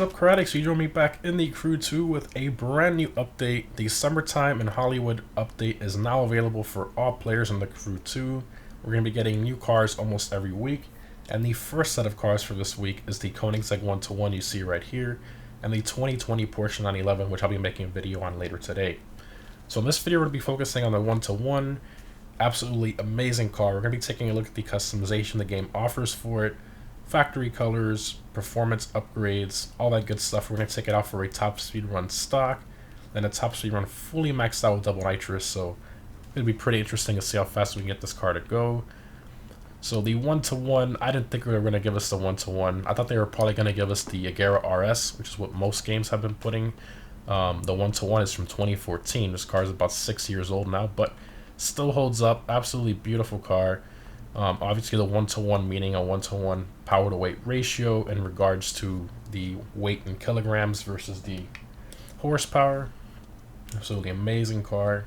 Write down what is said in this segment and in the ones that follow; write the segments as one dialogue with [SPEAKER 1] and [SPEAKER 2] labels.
[SPEAKER 1] Up, Koenigsegg, so you join me back in the Crew 2 with a brand new update. The Summertime in Hollywood update is now available for all players in the Crew 2. We're going to be getting new cars almost every week, and the first set of cars for this week is the Koenigsegg 1-to-1 you see right here, and the 2020 Porsche 911, which I'll be making a video on later today. So in this video, we're going to be focusing on the 1-to-1. Absolutely amazing car. We're going to be taking a look at the customization the game offers for it, factory colors, performance upgrades, all that good stuff. We're going to take it out for a top speed run stock, then a top speed run fully maxed out with double nitrous, so it'll be pretty interesting to see how fast we can get this car to go. So the 1-to-1, I didn't think they were going to give us the 1-to-1. I thought they were probably going to give us the Agera RS, which is what most games have been putting. The 1-to-1 is from 2014. This car is about 6 years old now, but still holds up. Absolutely beautiful car. Obviously the 1-to-1 meaning a 1-to-1 power to weight ratio in regards to the weight in kilograms versus the horsepower. Absolutely amazing car.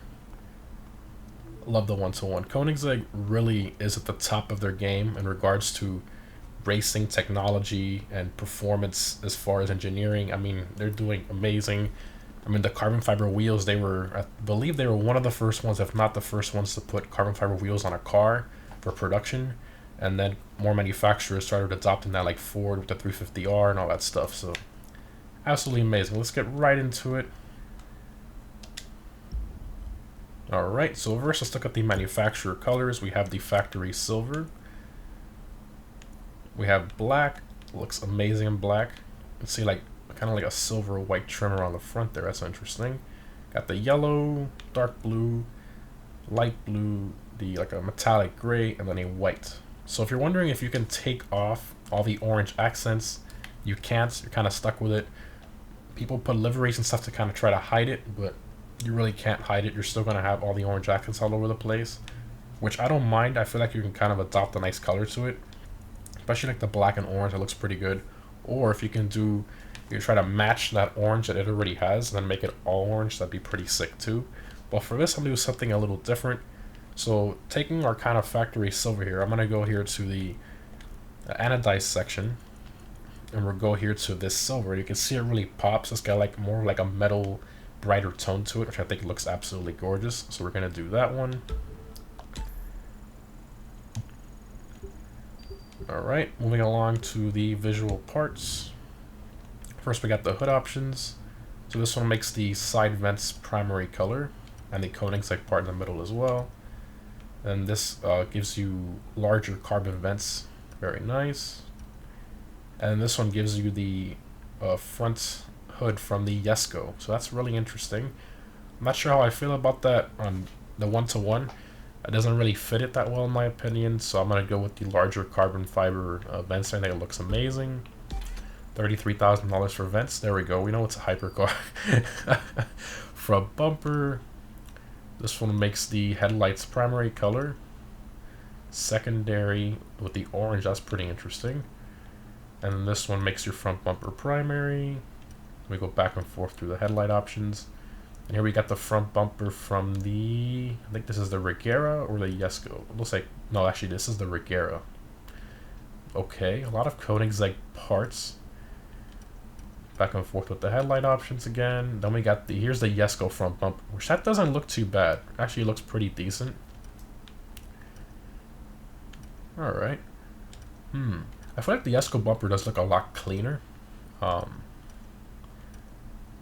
[SPEAKER 1] Love the 1-to-1. Koenigsegg really is at the top of their game in regards to racing technology and performance as far as engineering. I mean, they're doing amazing. I mean, the carbon fiber wheels, I believe they were one of the first ones, if not the first ones, to put carbon fiber wheels on a car for production, and then more manufacturers started adopting that, like Ford with the 350R and all that stuff. So absolutely amazing. Let's get right into it. Alright, so first let's look at the manufacturer colors. We have the factory silver, we have black, looks amazing in black. You can see like kind of like a silver white trimmer on the front there. That's interesting. Got the yellow, dark blue, light blue, the like a metallic gray, and then a white. So if you're wondering if you can take off all the orange accents, you can't. You're kind of stuck with it. People put liveries and stuff to kind of try to hide it, but you really can't hide it. You're still going to have all the orange accents all over the place, which I don't mind. I feel like you can kind of adopt a nice color to it, especially like the black and orange. It looks pretty good. Or if you can you try to match that orange that it already has and then make it all orange, that'd be pretty sick too. But for this, I'm going to do something a little different. So taking our kind of factory silver here, I'm going to go here to the anodized section, and we'll go here to this silver. You can see it really pops. It's got like more like a metal, brighter tone to it, which I think looks absolutely gorgeous. So we're going to do that one. Alright, moving along to the visual parts. First we got the hood options. So this one makes the side vents primary color, and the Koenigsegg part in the middle as well. And this gives you larger carbon vents, very nice. And this one gives you the front hood from the Jesko, so that's really interesting. I'm not sure how I feel about that on the 1-to-1. It doesn't really fit it that well in my opinion, so I'm going to go with the larger carbon fiber vents. I think it looks amazing. $33,000 for vents, there we go, we know it's a hypercar. Front bumper. This one makes the headlights primary color. Secondary with the orange, that's pretty interesting. And then this one makes your front bumper primary. We go back and forth through the headlight options. And here we got the front bumper from the, I think this is the Regera or the Jesko. It looks like, no, actually this is the Regera. Okay, a lot of Koenigsegg parts. Back and forth with the headlight options again. Then we got the, here's the Jesko front bumper, which that doesn't look too bad. Actually looks pretty decent. Alright. I feel like the Jesko bumper does look a lot cleaner.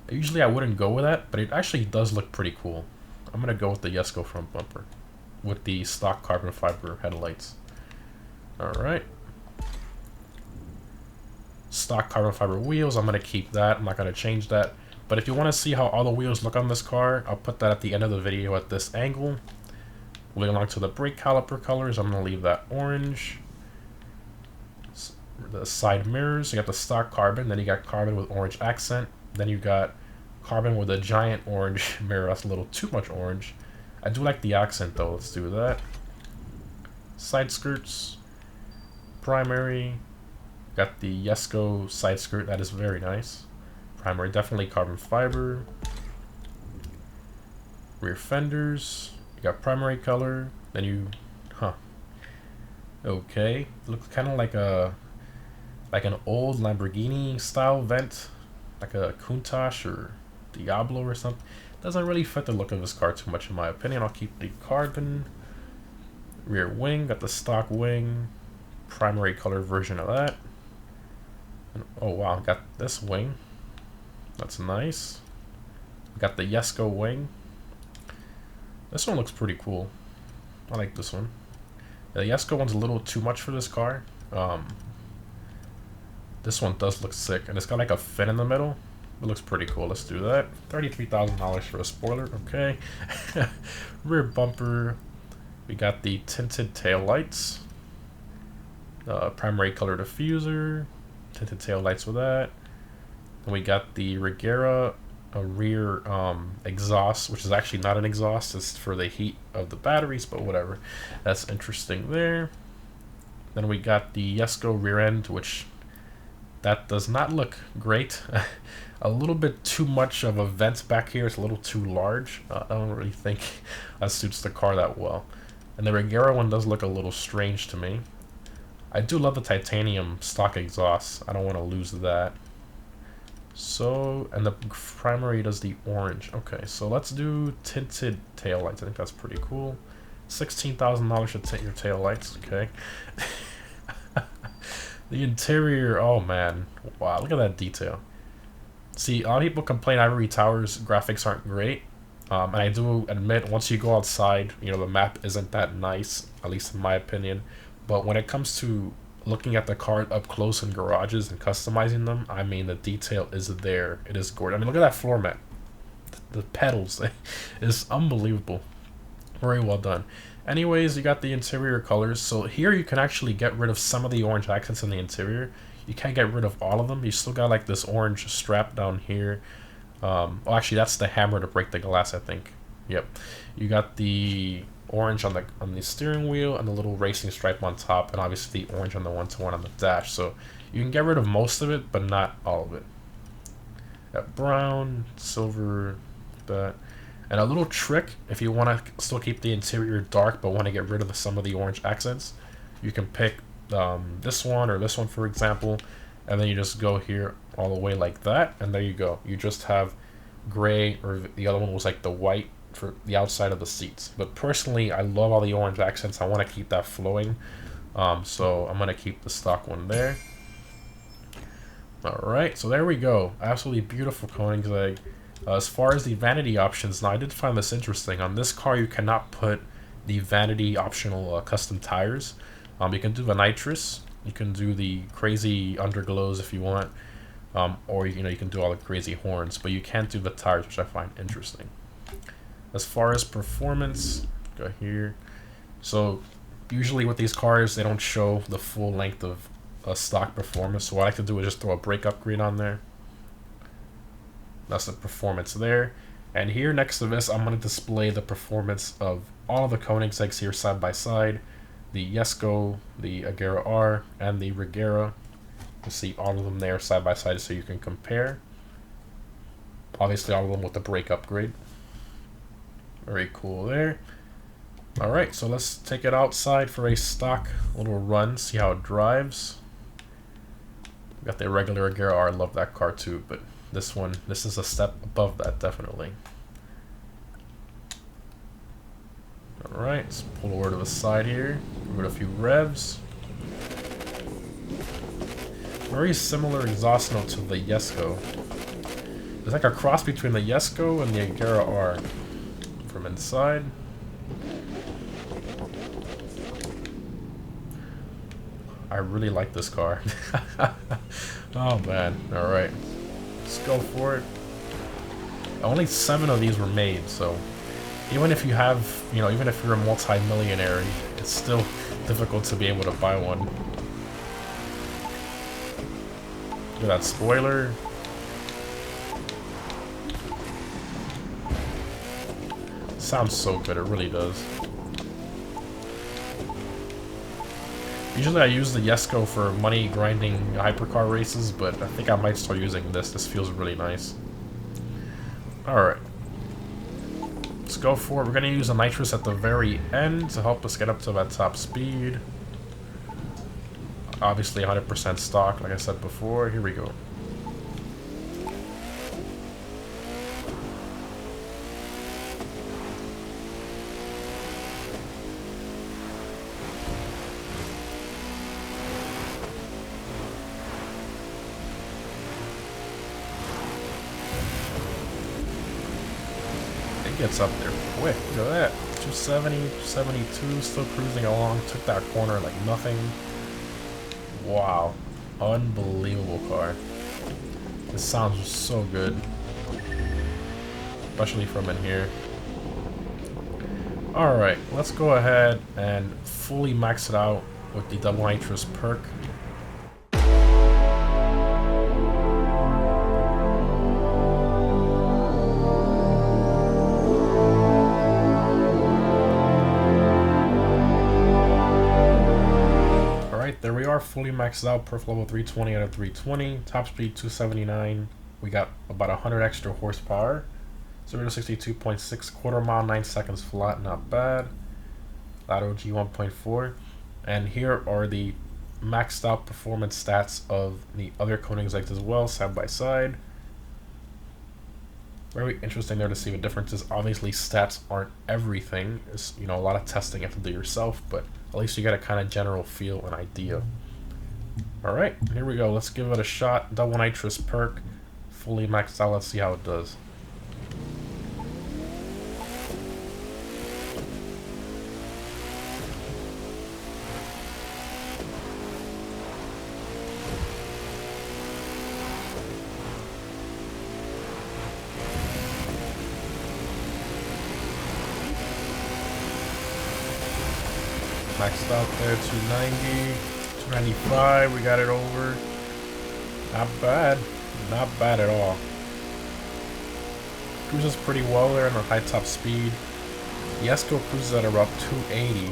[SPEAKER 1] Usually I wouldn't go with that, but it actually does look pretty cool. I'm gonna go with the Jesko front bumper with the stock carbon fiber headlights. Alright. Stock carbon fiber wheels, I'm going to keep that. I'm not going to change that. But if you want to see how all the wheels look on this car, I'll put that at the end of the video at this angle. Moving along to the brake caliper colors, I'm going to leave that orange. The side mirrors, you got the stock carbon, then you got carbon with orange accent, then you got Carbon with a giant orange mirror. That's a little too much orange. I do like the accent though. Let's do that. Side skirts. Primary. Got the Yesco side skirt. That is very nice. Primary, definitely carbon fiber. Rear fenders. You got primary color. Then you, okay. Looks kind of like an old Lamborghini style vent, like a Countach or Diablo or something. Doesn't really fit the look of this car too much in my opinion. I'll keep the carbon. Rear wing, got the stock wing, primary color version of that. And, oh wow, got this wing. That's nice. Got the Yesco wing. This one looks pretty cool. I like this one. The Yesco one's a little too much for this car. This one does look sick, and it's got like a fin in the middle. It looks pretty cool. Let's do that. $33,000 for a spoiler. Okay. Rear bumper. We got the tinted tail lights. Primary color diffuser. Tinted tail lights with that. And we got the Regera rear exhaust, which is actually not an exhaust. It's for the heat of the batteries, but whatever. That's interesting there. Then we got the Yesco rear end, which that does not look great. A little bit too much of a vent back here. It's a little too large. I don't really think that suits the car that well. And the Regera one does look a little strange to me. I do love the titanium stock exhaust. I don't want to lose that. So, and the primary does the orange. Okay, so let's do tinted taillights. I think that's pretty cool. $16,000 to tint your taillights. Okay. The interior, oh man. Wow, look at that detail. See, a lot of people complain Ivory Tower's graphics aren't great. And I do admit, once you go outside, you know, the map isn't that nice, at least in my opinion. But when it comes to looking at the car up close in garages and customizing them, I mean, the detail is there. It is gorgeous. I mean, look at that floor mat. The pedals, it's unbelievable. Very well done. Anyways, you got the interior colors. So here you can actually get rid of some of the orange accents in the interior. You can't get rid of all of them. You still got like this orange strap down here. Oh, actually, that's the hammer to break the glass, I think. Yep. You got the orange on the steering wheel and the little racing stripe on top, and obviously the orange on the one-to-one on the dash. So you can get rid of most of it, but not all of it. Got brown, silver, that. And a little trick, if you want to still keep the interior dark but want to get rid of some of the orange accents, you can pick this one or this one, for example, and then you just go here all the way like that, and there you go. You just have gray, or the other one was like the white for the outside of the seats. But personally, I love all the orange accents. I want to keep that flowing, so I'm going to keep the stock one there. Alright, so there we go. Absolutely beautiful Koenigsegg. As far as the vanity options, now I did find this interesting. On this car, you cannot put the vanity optional custom tires. You can do the nitrous, you can do the crazy underglows if you want, or you can do all the crazy horns, but you can't do the tires, which I find interesting. As far as performance, go here. So usually with these cars, they don't show the full length of stock performance. So what I like to do is just throw a brake upgrade on there. That's the performance there. And here next to this, I'm going to display the performance of all of the Koenigsegg's here side by side. The Yesco, the Agera R, and the Regera. You see all of them there side by side so you can compare. Obviously all of them with the brake upgrade. Very cool there. Alright, so let's take it outside for a stock little run, see how it drives. We got the regular Agera R, I love that car too, but this is a step above that, definitely. Alright, let's pull over to the side here, give it a few revs. Very similar exhaust note to the Yesco. It's like a cross between the Yesco and the Agera R from inside. I really like this car. Oh man, alright. Let's go for it. Only 7 of these were made, so even if you have, even if you're a multi-millionaire, it's still difficult to be able to buy one. Look at that spoiler. Sounds so good, it really does. Usually I use the Jesko for money grinding hypercar races, but I think I might start using this. This feels really nice. Alright. Let's go for it. We're going to use a nitrous at the very end to help us get up to that top speed. Obviously 100% stock, like I said before. Here we go. Gets up there quick. Look at that. 270, 272, still cruising along. Took that corner like nothing. Wow. Unbelievable car. This sounds so good. Especially from in here. Alright, let's go ahead and fully max it out with the double nitrous perk. There we are, fully maxed out, perf level 320 out of 320, top speed 279. We got about 100 extra horsepower, 0 to 62.6 quarter mile, 9 seconds flat, not bad. Lateral G 1.4, and here are the maxed out performance stats of the other Koenigseggs as well, side by side. Very interesting there to see the differences. Obviously, stats aren't everything. It's, you know, a lot of testing you have to do yourself, but at least you get a kind of general feel and idea. Alright, here we go. Let's give it a shot. Double nitrous perk. Fully maxed out. Let's see how it does. Maxed out there, 290, 295, we got it over. Not bad, not bad at all. Cruises pretty well there in the high top speed. The Jesko cruises at about 280.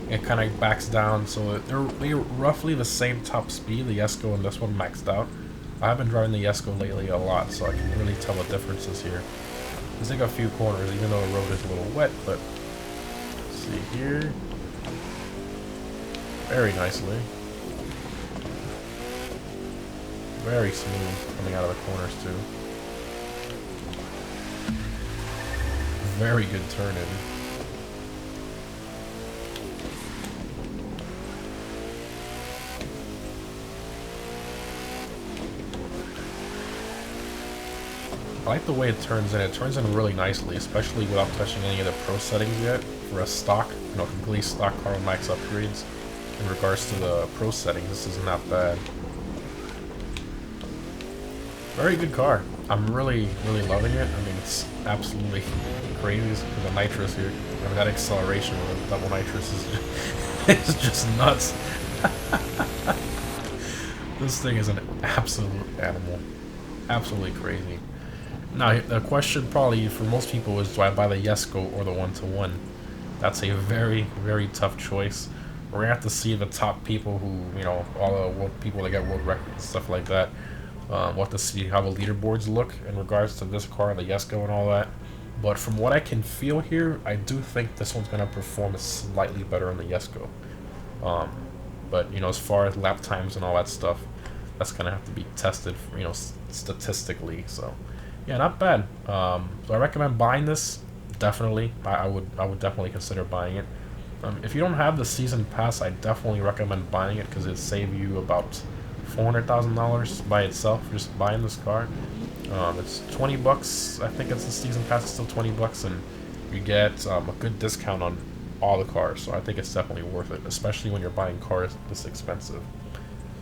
[SPEAKER 1] It kind of backs down, so they're roughly the same top speed, the Jesko and this one maxed out. I have been driving the Jesko lately a lot, so I can really tell the differences here. There's like a few corners, even though the road is a little wet, but see here, very nicely, very smooth coming out of the corners too, very good turn in. I like the way it turns in. It turns in really nicely, especially without touching any of the pro settings yet. For a stock, you know, complete stock car with max upgrades, in regards to the pro settings, this is not bad. Very good car. I'm really loving it. I mean, it's absolutely crazy with the nitrous here. I mean, that acceleration with the double nitrous is it's just nuts. This thing is an absolute animal. Absolutely crazy. Now, the question probably for most people is, do I buy the Jesko or the 1-to-1? That's a very tough choice. We're gonna have to see the top people who, you know, all the world people that get world records and stuff like that. We'll have to see how the leaderboards look in regards to this car, the Jesko and all that. But from what I can feel here, I do think this one's gonna perform slightly better than the Jesko. But, you know, as far as lap times and all that stuff, that's gonna have to be tested, you know, statistically. So, yeah, not bad. So I recommend buying this. Definitely, I would definitely consider buying it. If you don't have the season pass, I definitely recommend buying it because it'll save you about $400,000 by itself just buying this car. It's 20 bucks. I think it's the season pass is still 20 bucks, and you get a good discount on all the cars. So I think it's definitely worth it, especially when you're buying cars this expensive.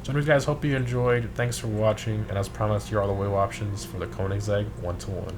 [SPEAKER 1] So anyways, guys, hope you enjoyed. Thanks for watching, and as promised, here are the wheel options for the Koenigsegg 1-to-1.